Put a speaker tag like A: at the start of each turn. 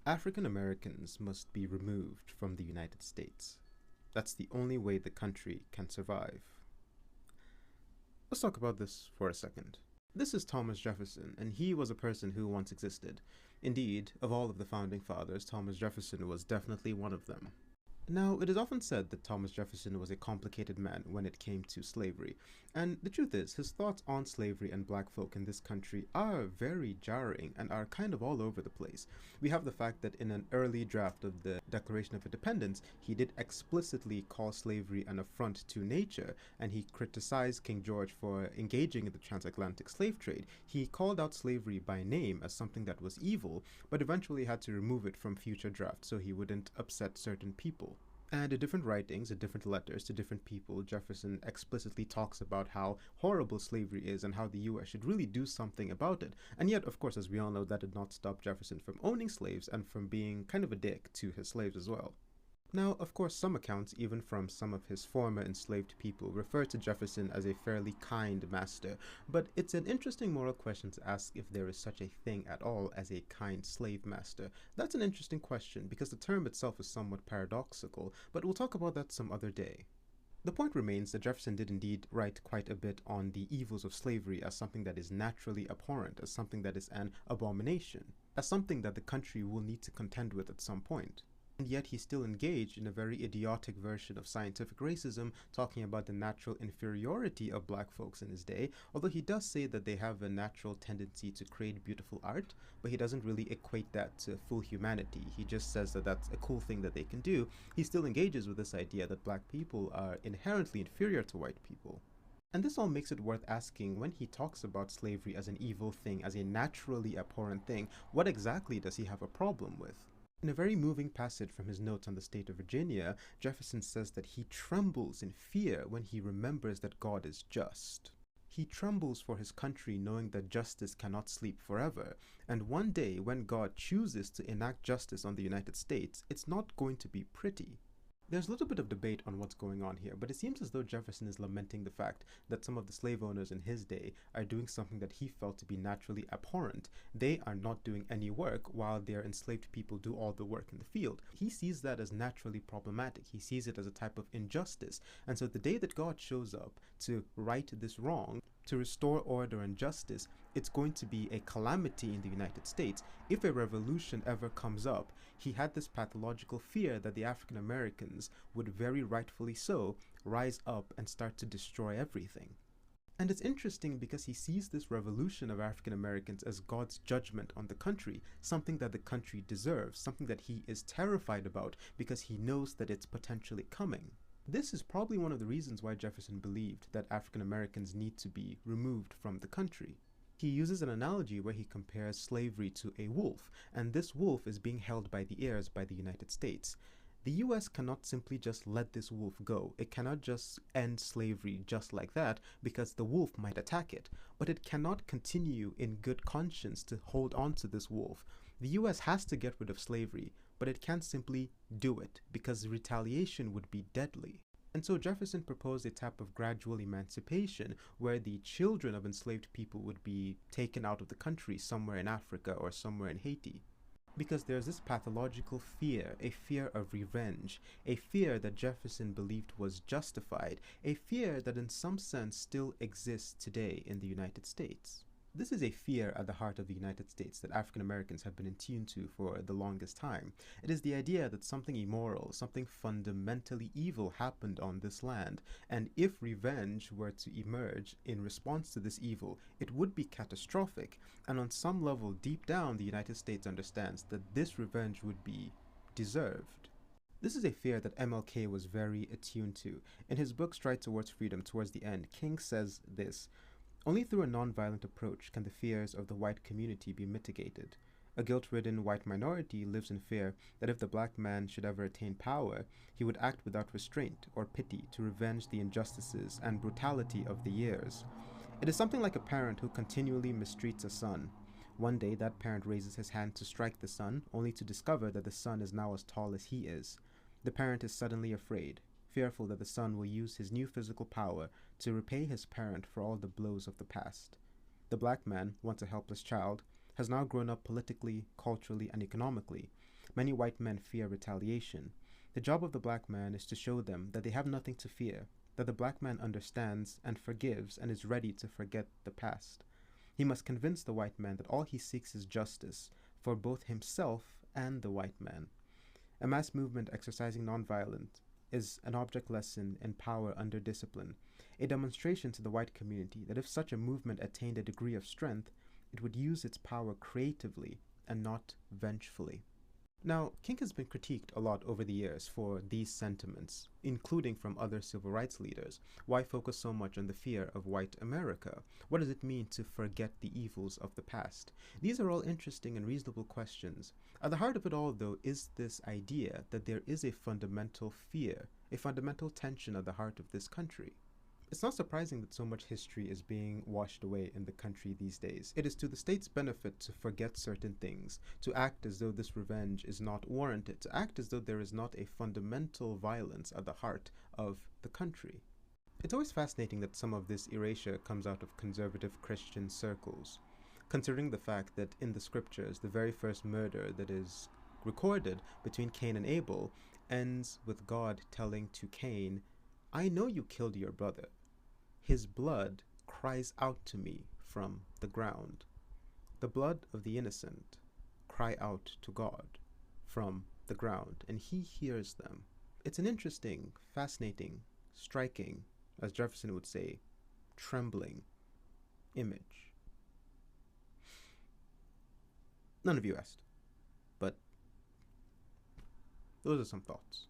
A: African Americans must be removed from the United States. That's the only way the country can survive. Let's talk about this for a second. This is Thomas Jefferson, and he was a person who once existed. Indeed, of all of the founding fathers, Thomas Jefferson was definitely one of them. Now, it is often said that Thomas Jefferson was a complicated man when it came to slavery, and the truth is, his thoughts on slavery and black folk in this country are very jarring and are kind of all over the place. We have the fact that in an early draft of the Declaration of Independence, he did explicitly call slavery an affront to nature, and he criticized King George for engaging in the transatlantic slave trade. He called out slavery by name as something that was evil, but eventually had to remove it from future drafts so he wouldn't upset certain people. And in different writings, in different letters to different people, Jefferson explicitly talks about how horrible slavery is and how the US should really do something about it. And yet, of course, as we all know, that did not stop Jefferson from owning slaves and from being kind of a dick to his slaves as well. Now, of course, some accounts, even from some of his former enslaved people, refer to Jefferson as a fairly kind master, but it's an interesting moral question to ask if there is such a thing at all as a kind slave master. That's an interesting question because the term itself is somewhat paradoxical, but we'll talk about that some other day. The point remains that Jefferson did indeed write quite a bit on the evils of slavery as something that is naturally abhorrent, as something that is an abomination, as something that the country will need to contend with at some point. And yet he still engaged in a very idiotic version of scientific racism, talking about the natural inferiority of black folks in his day, although he does say that they have a natural tendency to create beautiful art, but he doesn't really equate that to full humanity. He just says that that's a cool thing that they can do. He still engages with this idea that black people are inherently inferior to white people. And this all makes it worth asking, when he talks about slavery as an evil thing, as a naturally abhorrent thing, what exactly does he have a problem with? In a very moving passage from his notes on the state of Virginia, Jefferson says that he trembles in fear when he remembers that God is just. He trembles for his country knowing that justice cannot sleep forever, and one day when God chooses to enact justice on the United States, it's not going to be pretty. There's a little bit of debate on what's going on here, but it seems as though Jefferson is lamenting the fact that some of the slave owners in his day are doing something that he felt to be naturally abhorrent. They are not doing any work while their enslaved people do all the work in the field. He sees that as naturally problematic. He sees it as a type of injustice. And so the day that God shows up to right this wrong, to restore order and justice, it's going to be a calamity in the United States. If a revolution ever comes up, he had this pathological fear that the African Americans would very rightfully so rise up and start to destroy everything. And it's interesting because he sees this revolution of African Americans as God's judgment on the country, something that the country deserves, something that he is terrified about because he knows that it's potentially coming. This is probably one of the reasons why Jefferson believed that African Americans need to be removed from the country. He uses an analogy where he compares slavery to a wolf, and this wolf is being held by the ears by the United States. The US cannot simply just let this wolf go. It cannot just end slavery just like that because the wolf might attack it, but it cannot continue in good conscience to hold on to this wolf. The US has to get rid of slavery, but it can't simply do it because retaliation would be deadly. And so Jefferson proposed a type of gradual emancipation where the children of enslaved people would be taken out of the country somewhere in Africa or somewhere in Haiti. Because there's this pathological fear, a fear of revenge, a fear that Jefferson believed was justified, a fear that in some sense still exists today in the United States. This is a fear at the heart of the United States that African Americans have been in tune to for the longest time. It is the idea that something immoral, something fundamentally evil happened on this land, and if revenge were to emerge in response to this evil, it would be catastrophic, and on some level deep down the United States understands that this revenge would be deserved. This is a fear that MLK was very attuned to. In his book Stride Towards Freedom, towards the end, King says this: "Only through a nonviolent approach can the fears of the white community be mitigated. A guilt-ridden white minority lives in fear that if the black man should ever attain power, he would act without restraint or pity to revenge the injustices and brutality of the years. It is something like a parent who continually mistreats a son. One day that parent raises his hand to strike the son, only to discover that the son is now as tall as he is. The parent is suddenly afraid, fearful that the son will use his new physical power to repay his parent for all the blows of the past. The black man, once a helpless child, has now grown up politically, culturally, and economically. Many white men fear retaliation. The job of the black man is to show them that they have nothing to fear, that the black man understands and forgives and is ready to forget the past. He must convince the white man that all he seeks is justice for both himself and the white man. A mass movement exercising nonviolence is an object lesson in power under discipline, a demonstration to the white community that if such a movement attained a degree of strength, it would use its power creatively and not vengefully. Now, King has been critiqued a lot over the years for these sentiments, including from other civil rights leaders. Why focus so much on the fear of white America? What does it mean to forget the evils of the past? These are all interesting and reasonable questions. At the heart of it all, though, is this idea that there is a fundamental fear, a fundamental tension at the heart of this country. It's not surprising that so much history is being washed away in the country these days. It is to the state's benefit to forget certain things, to act as though this revenge is not warranted, to act as though there is not a fundamental violence at the heart of the country. It's always fascinating that some of this erasure comes out of conservative Christian circles, considering the fact that in the scriptures, the very first murder that is recorded between Cain and Abel ends with God telling to Cain, "I know you killed your brother. His blood cries out to me from the ground." The blood of the innocent cry out to God from the ground, and he hears them. It's an interesting, fascinating, striking, as Jefferson would say, trembling image. None of you asked, but those are some thoughts.